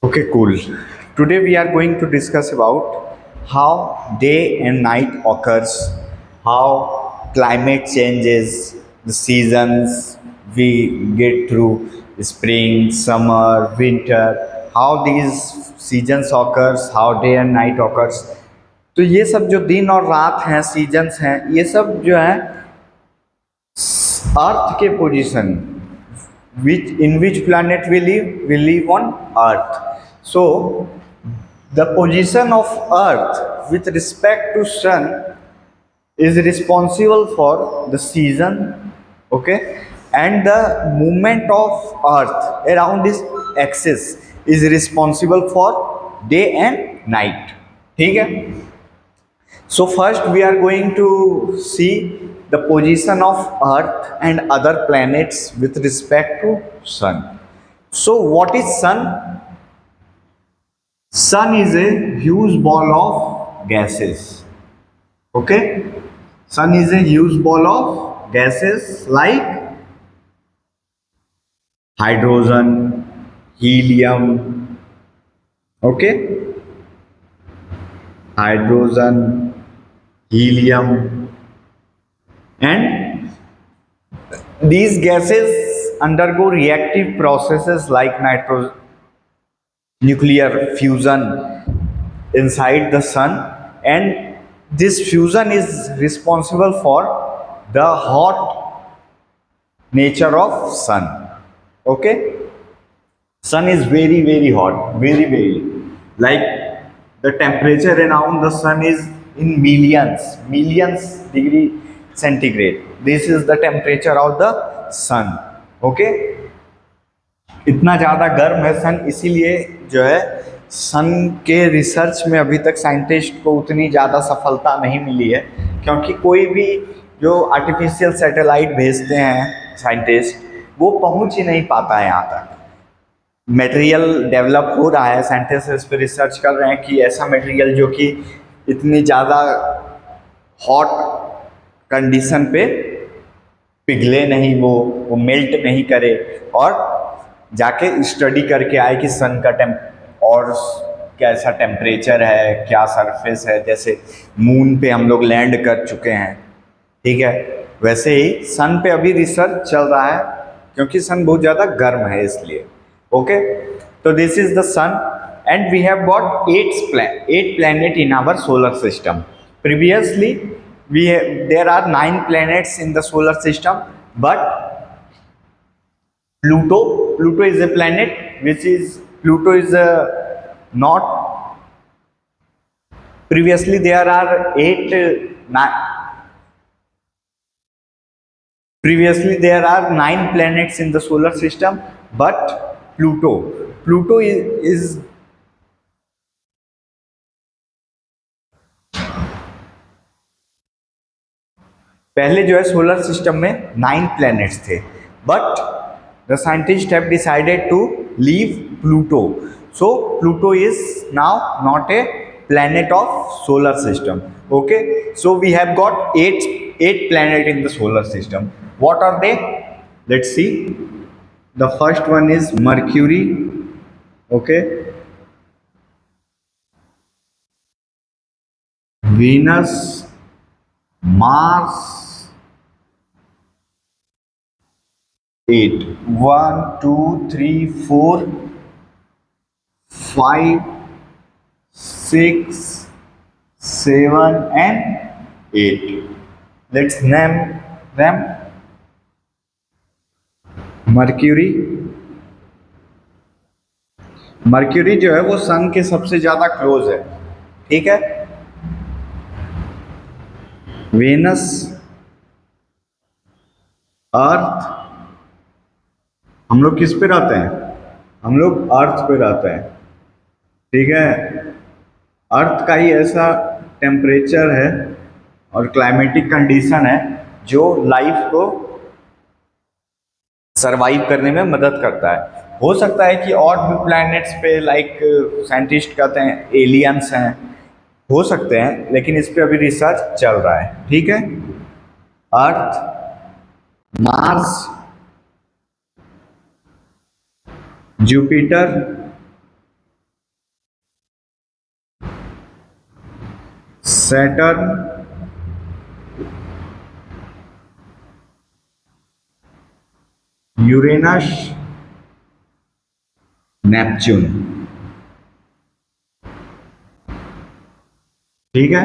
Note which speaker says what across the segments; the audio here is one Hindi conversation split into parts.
Speaker 1: Okay, cool. Today we are going to discuss about how day and night occurs, how climate changes, the seasons we get through spring, summer, winter, how these seasons occurs, how day and night occurs. तो ये सब जो दिन और रात हैं, सीजन्स हैं, ये सब जो है अर्थ के position which planet we live on earth. So the position of earth with respect to sun is responsible for the season, okay, and the movement of earth around its axis is responsible for day and night. ठीक है. So first we are going to see the position of Earth and other planets with respect to Sun. So what is Sun? Sun is a huge ball of gases. Okay? Sun is a huge ball of gases like hydrogen, helium, okay? Hydrogen, helium, and these gases undergo reactive processes like nuclear fusion inside the sun, and this fusion is responsible for the hot nature of sun. Okay, sun is very hot, very, like the temperature around the sun is in millions degree centigrade. This is the temperature of the sun. Okay, इतना ज़्यादा गर्म है सन, इसीलिए जो है सन के रिसर्च में अभी तक साइंटिस्ट को उतनी ज़्यादा सफलता नहीं मिली है, क्योंकि कोई भी जो आर्टिफिशियल सैटेलाइट भेजते हैं साइंटिस्ट, वो पहुंच ही नहीं पाता है यहाँ तक. मटेरियल डेवलप हो रहा है, साइंटिस्ट इस पर रिसर्च कर रहे हैं कि ऐसा मटेरियल जो कि इतनी ज़्यादा हॉट कंडीशन पे पिघले नहीं, वो मेल्ट नहीं करे, और जाके स्टडी करके आए कि सन का और कैसा टेम्परेचर है, क्या सरफेस है. जैसे मून पे हम लोग लैंड कर चुके हैं, ठीक है, वैसे ही सन पे अभी रिसर्च चल रहा है, क्योंकि सन बहुत ज़्यादा गर्म है इसलिए. Okay, so this is the sun and we have got 8 planet in our solar system. Previously there are 9 planets in the solar system, but Pluto is a planet Pluto is not. Previously there are 9 planets in the solar system, but Pluto is पहले जो है सोलर सिस्टम में 9 प्लैनेट्स थे, but the scientist have decided to leave Pluto. So Pluto is now not a planet of solar system. Okay, so we have got 8 planet in the solar system. What are they? Let's see. The first one is Mercury. Okay, Venus, Mars. 8. 1, 2, 3, 4, 5, 6, 7 and 8. Let's name them. Mercury जो है वो सन के सबसे ज्यादा क्लोज है, ठीक है. वेनस, अर्थ, हम लोग किस पे रहते हैं? हम लोग अर्थ पे रहते हैं, ठीक है. अर्थ का ही ऐसा टेम्परेचर है और क्लाइमेटिक कंडीशन है जो लाइफ को सरवाइव करने में मदद करता है. हो सकता है कि और भी प्लैनेट्स पे लाइक साइंटिस्ट कहते हैं एलियंस हैं, हो सकते हैं, लेकिन इस पे अभी रिसर्च चल रहा है, ठीक है. Earth, Mars, Jupiter, Saturn, Uranus, Neptune. ठीक है,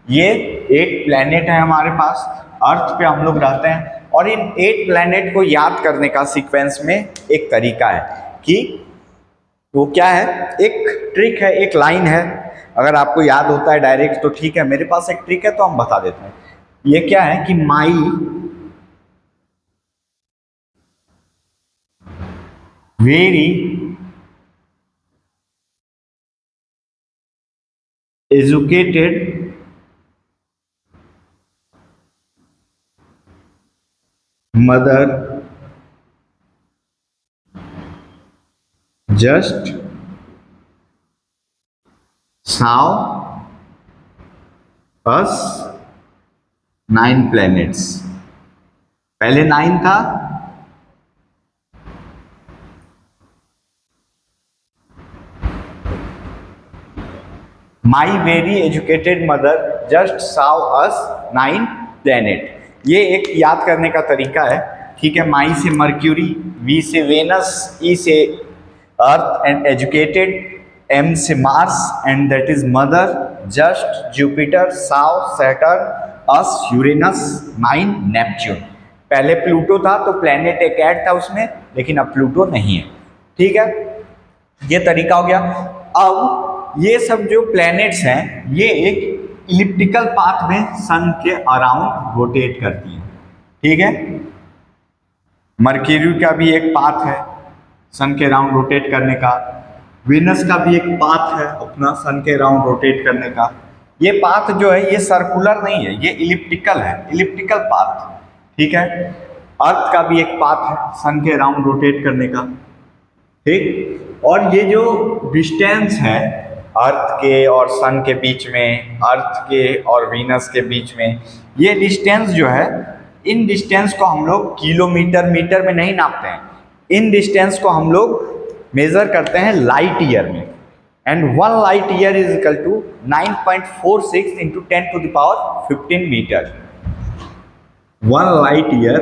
Speaker 1: ये 8 प्लैनेट है हमारे पास। अर्थ पे हम लोग रहते हैं और इन 8 प्लैनेट को याद करने का सीक्वेंस में एक तरीका है कि वो क्या है, एक ट्रिक है, एक लाइन है। अगर आपको याद होता है डायरेक्ट तो ठीक है, मेरे पास एक ट्रिक है तो हम बता देते हैं। ये क्या है कि my very educated mother just saw us 9 planets। पहले 9 था, my very educated mother just Sao us 9 planet. ये एक याद करने का तरीका है। ठीक है, माई से मर्क्यूरी, वी से वेनस, ई से अर्थ एंड एजुकेटेड, एम से Mars and that is mother, just Jupiter, Sao Saturn, us Uranus, 9 Neptune. पहले प्लूटो था तो प्लैनेट एक ऐड था उसमें, लेकिन अब प्लूटो नहीं है। ठीक है, ये तरीका हो गया। अब ये सब जो प्लैनेट्स हैं ये एक इलिप्टिकल पाथ में सन के अराउंड रोटेट करती हैं। ठीक है, मर्क्यूरी का भी एक पाथ है सन के अराउंड रोटेट करने का, वेनस का भी एक पाथ है अपना सन के अराउंड रोटेट करने का। ये पाथ जो है ये सर्कुलर नहीं है, ये इलिप्टिकल है, इलिप्टिकल पाथ। ठीक है, अर्थ का भी एक पाथ है सन के अराउंड रोटेट करने का। ठीक, और ये जो डिस्टेंस है अर्थ के और सन के बीच में, अर्थ के और वीनस के बीच में, ये डिस्टेंस जो है, इन डिस्टेंस को हम लोग किलोमीटर मीटर में नहीं नापते हैं। इन डिस्टेंस को हम लोग मेजर करते हैं लाइट ईयर में। And 1 light year is equal to 9.46 into 10⁻15 metre. 1 light year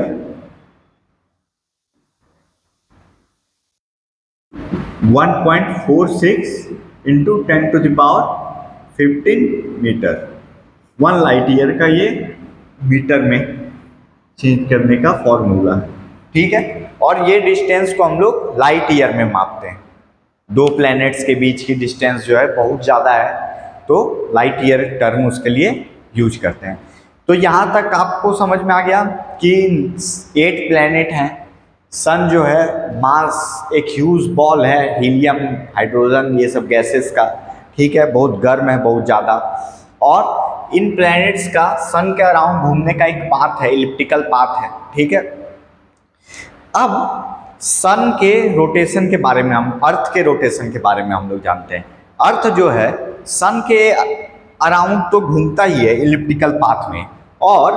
Speaker 1: 1.46 into 10⁻15 metre. 1 light year का ये मीटर में चेंज करने का फॉर्मूला है। ठीक है, और ये डिस्टेंस को हम लोग लाइट ईयर में मापते हैं। 2 प्लैनेट्स के बीच की डिस्टेंस जो है बहुत ज़्यादा है तो लाइट ईयर टर्म उसके लिए यूज करते हैं। तो यहाँ तक आपको समझ में आ गया कि 8 प्लैनेट हैं। सन जो है मार्स एक ह्यूज बॉल है, हीलियम हाइड्रोजन ये सब गैसेस का। ठीक है, बहुत गर्म है, बहुत ज़्यादा। और इन प्लैनेट्स का सन के अराउंड घूमने का एक पाथ है, इलिप्टिकल पाथ है। ठीक है, अब सन के रोटेशन के बारे में, हम अर्थ के रोटेशन के बारे में हम लोग जानते हैं। अर्थ जो है सन के अराउंड तो घूमता ही है इलिप्टिकल पाथ में, और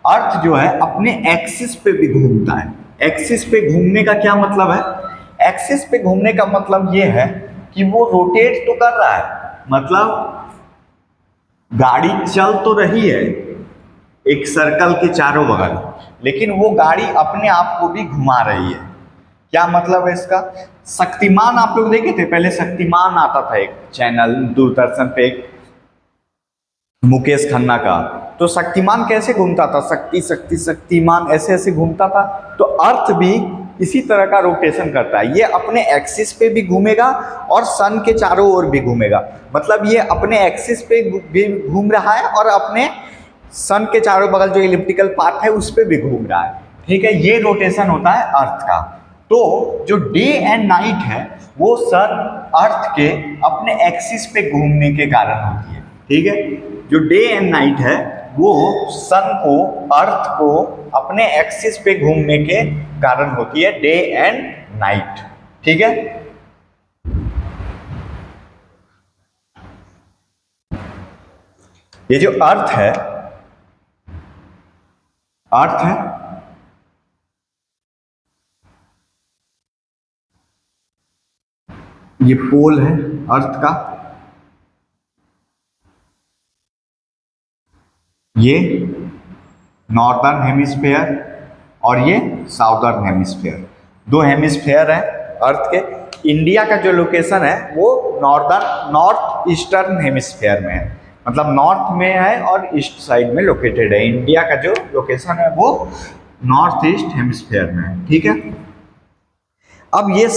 Speaker 1: अर्थ जो है अपने एक्सिस पे भी घूमता है। एक्सिस पे घूमने का क्या मतलब है? एक्सिस पे घूमने का मतलब ये है कि वो रोटेट तो कर रहा है, मतलब गाड़ी चल तो रही है एक सर्कल के चारों बगल, लेकिन वो गाड़ी अपने आप को भी घुमा रही है। क्या मतलब है इसका? शक्तिमान आप लोग देखे थे, पहले शक्तिमान आता था एक चैनल दूरदर्शन पे, एक मुकेश खन्ना का। तो शक्तिमान कैसे घूमता था? शक्ति शक्ति शक्तिमान ऐसे ऐसे घूमता था। तो अर्थ भी इसी तरह का रोटेशन करता है, ये अपने एक्सिस पे भी घूमेगा और सन के चारों ओर भी घूमेगा। मतलब ये अपने एक्सिस पे भी घूम रहा है और अपने सन के चारों बगल जो इलिप्टिकल पाथ है उस पर भी घूम रहा है। ठीक है, ये रोटेशन होता है अर्थ का। तो जो डे एंड नाइट है वो सन अर्थ के अपने एक्सिस पे घूमने के कारण होती है। ठीक है, जो डे एंड नाइट है वो सन को, अर्थ को अपने एक्सिस पे घूमने के कारण होती है, डे एंड नाइट। ठीक है, ये जो अर्थ है, अर्थ है ये पोल है अर्थ का, ये नॉर्दर्न हेमिस्फेयर और ये साउदर्न हेमिस्फेयर, दो हेमिस्फेयर है अर्थ के। इंडिया का जो लोकेशन है वो नॉर्थ ईस्टर्न हेमिस्फेयर में है, मतलब नॉर्थ में है और ईस्ट साइड में लोकेटेड है। इंडिया का जो लोकेशन है वो नॉर्थ ईस्ट हेमिस्फेयर में है, ठीक है। अब ये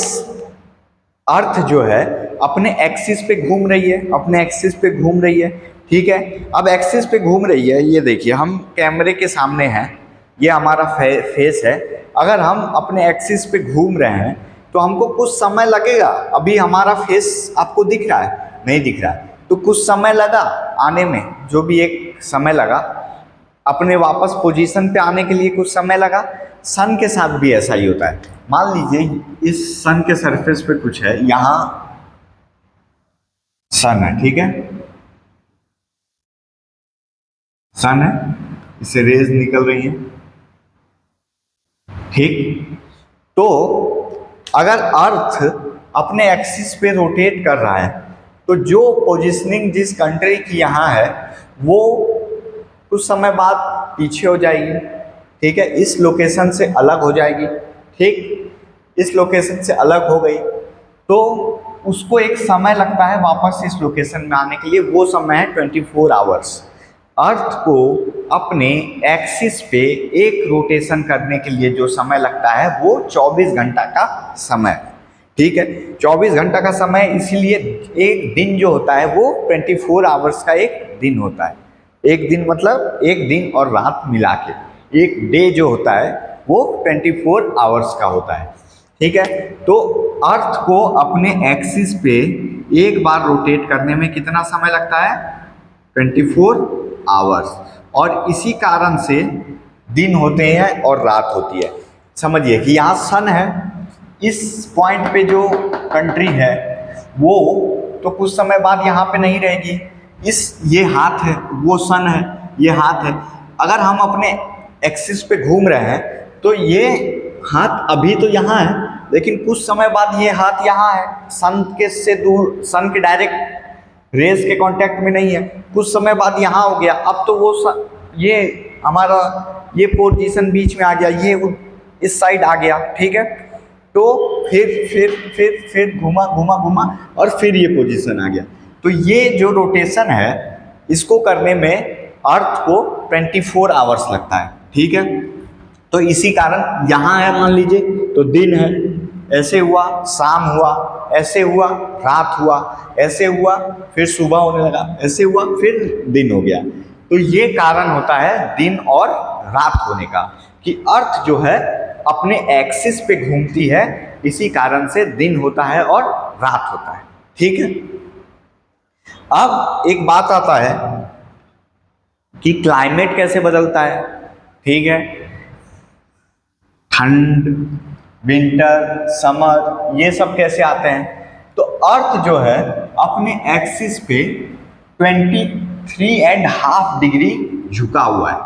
Speaker 1: अर्थ जो है अपने एक्सिस पे घूम रही है, अपने एक्सिस पे घूम रही है, ठीक है। अब एक्सिस पे घूम रही है, ये देखिए हम कैमरे के सामने हैं, ये हमारा फेस है। अगर हम अपने एक्सिस पे घूम रहे हैं तो हमको कुछ समय लगेगा। अभी हमारा फेस आपको दिख रहा है? नहीं दिख रहा है, तो कुछ समय लगा आने में, जो भी एक समय लगा अपने वापस पोजीशन पे आने के लिए कुछ समय लगा। सन के साथ भी ऐसा ही होता है। मान लीजिए इस सन के सरफेस पे कुछ है, यहां सन है, ठीक है, सन है, इससे रेज निकल रही है, ठीक। तो अगर अर्थ अपने एक्सिस पे रोटेट कर रहा है तो जो पोजीशनिंग जिस कंट्री की यहाँ है वो कुछ समय बाद पीछे हो जाएगी, ठीक है, इस लोकेशन से अलग हो जाएगी, ठीक। इस लोकेशन से अलग हो गई तो उसको एक समय लगता है वापस इस लोकेशन में आने के लिए, वो समय है 24 आवर्स। अर्थ को अपने एक्सिस पे एक रोटेशन करने के लिए जो समय लगता है वो 24 घंटा का समय, ठीक है। 24 घंटा का समय, इसीलिए एक दिन जो होता है वो 24 आवर्स का एक दिन होता है। एक दिन मतलब एक दिन और रात मिला के एक डे जो होता है वो 24 आवर्स का होता है, ठीक है। तो अर्थ को अपने एक्सिस पे एक बार रोटेट करने में कितना समय लगता है? 24 आवर्स। और इसी कारण से दिन होते हैं और रात होती है। समझिए कि यहाँ सन है, इस पॉइंट पे जो कंट्री है वो तो कुछ समय बाद यहाँ पे नहीं रहेगी। ये हाथ है, वो सन है, ये हाथ है। अगर हम अपने एक्सिस पे घूम रहे हैं तो ये हाथ अभी तो यहाँ है, लेकिन कुछ समय बाद ये हाथ यहाँ है, सन के से दूर, सन के डायरेक्ट रेज के कांटेक्ट में नहीं है। कुछ समय बाद यहाँ हो गया, अब तो वो ये हमारा ये पोजीशन बीच में आ गया, ये इस साइड आ गया, ठीक है। तो फिर घुमा घुमा घुमा और फिर ये पोजीशन आ गया। तो ये जो रोटेशन है इसको करने में अर्थ को 24 आवर्स लगता है, ठीक है। तो इसी कारण यहाँ है, मान लीजिए तो दिन है, ऐसे हुआ शाम हुआ, ऐसे हुआ रात हुआ, ऐसे हुआ फिर सुबह होने लगा, ऐसे हुआ फिर दिन हो गया। तो ये कारण होता है दिन और रात होने का, कि अर्थ जो है अपने एक्सिस पे घूमती है, इसी कारण से दिन होता है और रात होता है, ठीक है। अब एक बात आता है कि क्लाइमेट कैसे बदलता है, ठीक है। ठंड, विंटर, समर, ये सब कैसे आते हैं? तो अर्थ जो है अपने एक्सिस पे 23.5 डिग्री झुका हुआ है,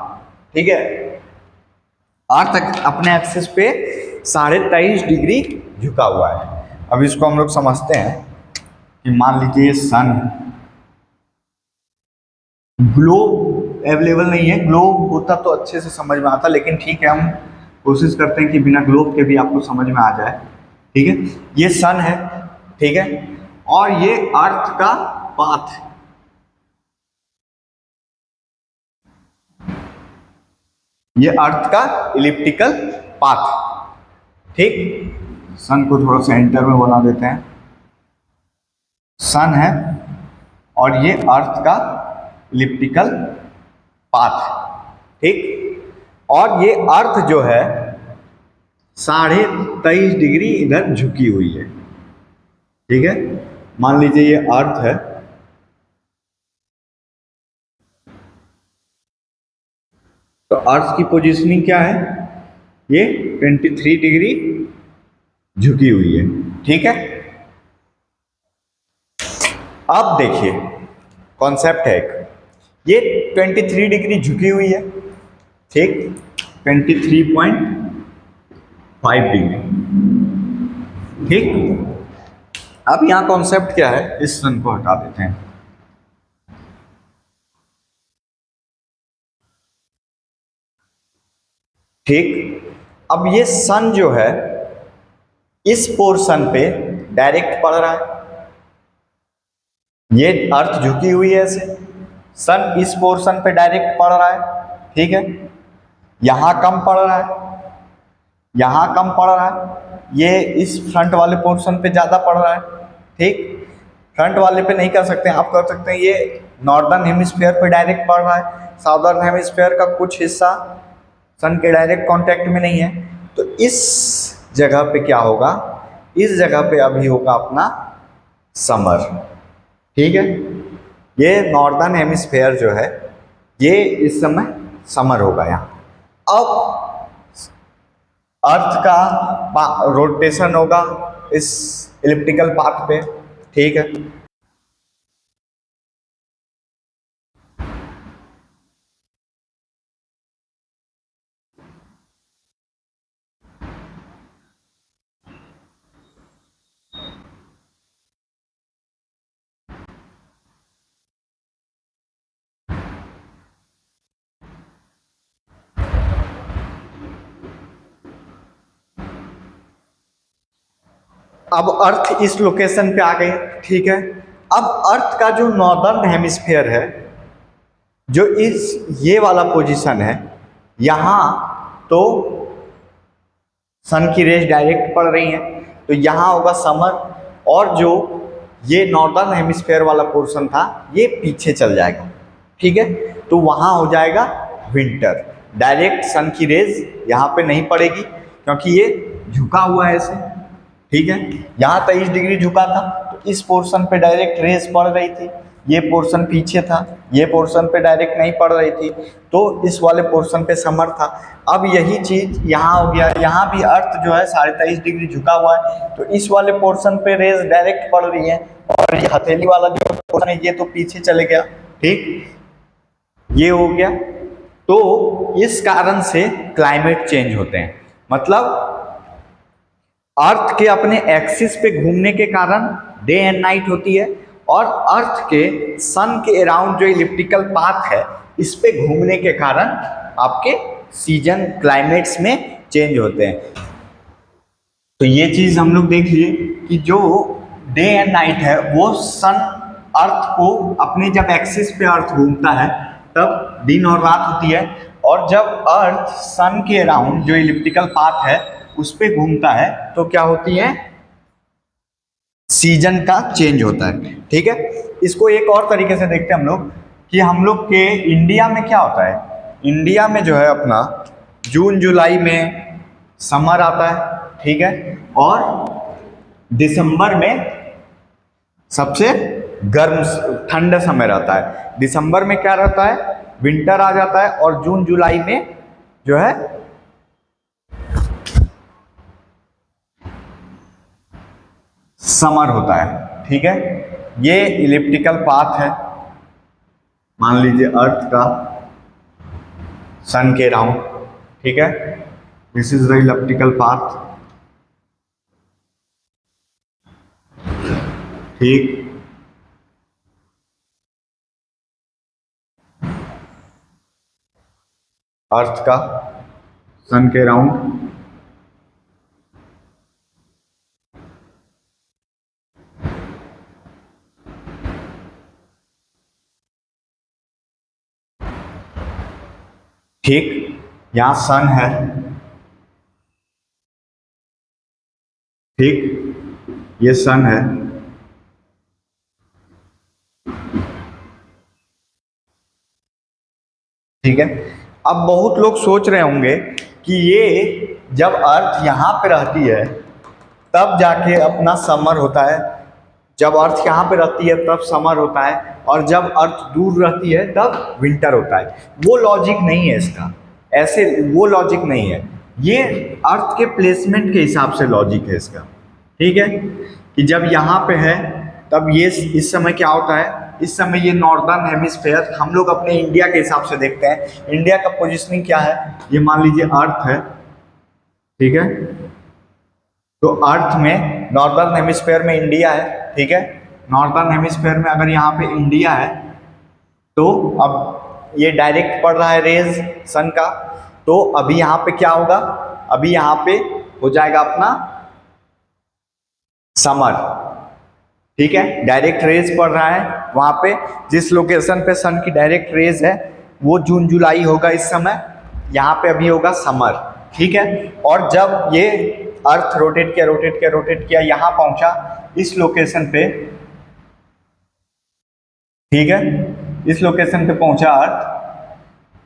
Speaker 1: ठीक है। अर्थ अपने एक्सिस पे 23.5 डिग्री झुका हुआ है। अब इसको हम लोग समझते हैं कि मान लीजिए सन, ग्लोब अवेलेबल नहीं है, ग्लोब होता तो अच्छे से समझ में आता, लेकिन ठीक है हम कोशिश करते हैं कि बिना ग्लोब के भी आपको समझ में आ जाए, ठीक है। ये सन है, ठीक है, और ये अर्थ का पाथ है, ये अर्थ का इलिप्टिकल पाथ, ठीक। सन को थोड़ा सा एंटर में बना देते हैं, सन है और ये अर्थ का इलिप्टिकल पाथ, ठीक। और ये अर्थ जो है 23.5 डिग्री इधर झुकी हुई है, ठीक है। मान लीजिए ये अर्थ है, तो अर्थ की पोजीशनिंग क्या है? ये 23 डिग्री झुकी हुई है, ठीक है। अब देखिए कॉन्सेप्ट है एक, ये 23 डिग्री झुकी हुई है, ठीक, 23.5 डिग्री, ठीक। अब यहाँ कॉन्सेप्ट क्या है, इस सन को हटा देते हैं। ठीक। अब ये सन जो है इस पोर्शन पे डायरेक्ट पड़ रहा है, ये अर्थ झुकी हुई है ऐसे, सन इस पोर्शन पे डायरेक्ट पड़ रहा है, ठीक है। यहां कम पड़ रहा है, यहां कम पड़ रहा है, ये इस फ्रंट वाले पोर्शन पे ज्यादा पड़ रहा है, ठीक। फ्रंट वाले पे नहीं कर सकते, आप कर सकते हैं ये नॉर्दर्न हेमिस्फीयर पे डायरेक्ट पड़ रहा है, साउदर्न हेमिस्फीयर का कुछ हिस्सा सन के डायरेक्ट कांटेक्ट में नहीं है, तो इस जगह पे क्या होगा, इस जगह पे अभी होगा अपना समर, ठीक है। ये नॉर्दर्न हेमिस्फीयर जो है ये इस समय समर होगा यहाँ। अब अर्थ का रोटेशन होगा इस इलिप्टिकल पाथ पे, ठीक है। अब अर्थ इस लोकेशन पे आ गई, ठीक है। अब अर्थ का जो नॉर्दर्न हेमिस्फीयर है, जो इस ये वाला पोजीशन है, यहाँ तो सन की रेज डायरेक्ट पड़ रही है, तो यहाँ होगा समर, और जो ये नॉर्दर्न हेमिस्फीयर वाला पोर्शन था ये पीछे चल जाएगा, ठीक है। तो वहाँ हो जाएगा विंटर, डायरेक्ट सन की रेज यहाँ पे नहीं पड़ेगी क्योंकि ये झुका हुआ है ऐसे, ठीक है। यहाँ 23 डिग्री झुका था तो इस पोर्शन पे डायरेक्ट रेज पड़ रही थी, ये पोर्शन पीछे था, ये पोर्शन पे डायरेक्ट नहीं पड़ रही थी, तो इस वाले पोर्शन पे समर था। अब यही चीज यहाँ हो गया, यहाँ भी अर्थ जो है 23.5 डिग्री झुका हुआ है, तो इस वाले पोर्शन पे रेज डायरेक्ट पड़ रही है, और ये हथेली वाला जो पोर्शन है ये तो पीछे चले गया, ठीक, ये हो गया। तो इस कारण से क्लाइमेट चेंज होते हैं, मतलब अर्थ के अपने एक्सिस पे घूमने के कारण डे एंड नाइट होती है, और अर्थ के सन के अराउंड जो इलिप्टिकल पाथ है इस पे घूमने के कारण आपके सीजन क्लाइमेट्स में चेंज होते हैं। तो ये चीज हम लोग देख लिए कि जो डे एंड नाइट है वो सन अर्थ को अपने जब एक्सिस पे अर्थ घूमता है तब दिन और रात होती है, और जब अर्थ सन के अराउंड जो इलिप्टिकल पाथ है उस पे घूमता है तो क्या होती है, सीजन का चेंज होता है, ठीक है। इसको एक और तरीके से देखते हैं हम लोग कि हम लोग के इंडिया में क्या होता है, इंडिया में जो है अपना जून जुलाई में समर आता है, ठीक है, और दिसंबर में सबसे गर्म ठंडा समय रहता है, दिसंबर में क्या रहता है, विंटर आ जाता है, और जून जुलाई में जो है समर होता है, ठीक है। ये इलिप्टिकल पाथ है, मान लीजिए अर्थ का सन के राउंड, ठीक है, this is the elliptical path, ठीक। अर्थ का सन के राउंड, ठीक, यहां सन है, ठीक, ये सन है, ठीक है। अब बहुत लोग सोच रहे होंगे कि ये जब अर्थ यहाँ पे रहती है तब जाके अपना समर होता है, जब अर्थ यहाँ पे रहती है तब समर होता है, और जब अर्थ दूर रहती है तब विंटर होता है। वो लॉजिक नहीं है इसका, ऐसे वो लॉजिक नहीं है, ये अर्थ के प्लेसमेंट के हिसाब से लॉजिक है इसका, ठीक है। कि जब यहाँ पे है तब ये इस समय क्या होता है, इस समय ये नॉर्दर्न हेमिस्फेयर हम लोग अपने इंडिया के हिसाब से देखते हैं, इंडिया का पोजीशनिंग क्या है, ये मान लीजिए अर्थ है, ठीक है। तो अर्थ में नॉर्दर्न हेमिस्फेयर में इंडिया है, ठीक है, नॉर्दर्न हेमिस्फेयर में अगर यहाँ पे इंडिया है तो अब ये डायरेक्ट पड़ रहा है रेज सन का, तो अभी यहाँ पे क्या होगा, अभी यहाँ पे हो जाएगा अपना समर, ठीक है। डायरेक्ट रेज पड़ रहा है वहां पे, जिस लोकेशन पे सन की डायरेक्ट रेज है वो जून जुलाई होगा इस समय, यहाँ पे अभी होगा समर, ठीक है। और जब ये अर्थ रोटेट किया यहाँ पहुंचा इस लोकेशन पे, ठीक है, इस लोकेशन पे पहुंचा अर्थ,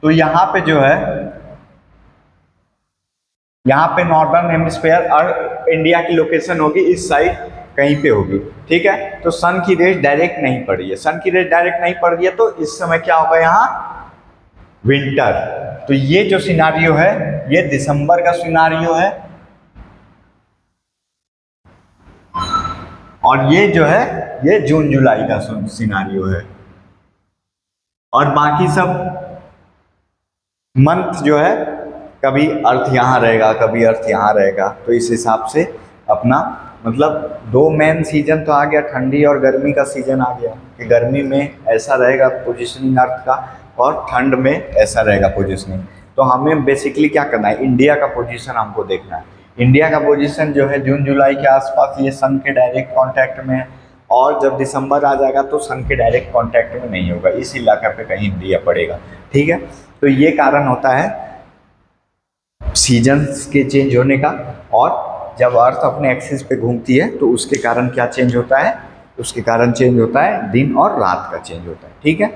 Speaker 1: तो यहाँ पे जो है, यहाँ पे नॉर्दर्न हेमिस्फेयर और इंडिया की लोकेशन होगी इस साइड कहीं पे होगी, ठीक है। तो सन की रेज डायरेक्ट नहीं पड़ रही है, सन की रेज डायरेक्ट नहीं पड़ रही है, तो इस समय क्या होगा यहाँ, विंटर। तो ये जो सिनारियो है ये दिसंबर का सिनारियो है, और ये जो है ये जून जुलाई का सिनारियो है, और बाकी सब मंथ जो है कभी अर्थ यहाँ रहेगा कभी अर्थ यहाँ रहेगा। तो इस हिसाब से अपना मतलब दो मेन सीजन तो आ गया, ठंडी और गर्मी का सीजन आ गया, कि गर्मी में ऐसा रहेगा पोजीशनिंग अर्थ का और ठंड में ऐसा रहेगा पोजीशनिंग। तो हमें बेसिकली क्या करना है, इंडिया का पोजीशन हमको देखना है। इंडिया का पोजीशन जो है जून जुलाई के आसपास ये सन के डायरेक्ट कांटेक्ट में है, और जब दिसंबर आ जाएगा तो सन के डायरेक्ट कांटेक्ट में नहीं होगा, इस इलाके पे कहीं इंडिया पड़ेगा, ठीक है। तो ये कारण होता है सीजन्स के चेंज होने का, और जब अर्थ अपने एक्सिस पे घूमती है तो उसके कारण क्या चेंज होता है, उसके कारण चेंज होता है दिन और रात का चेंज होता है, ठीक है।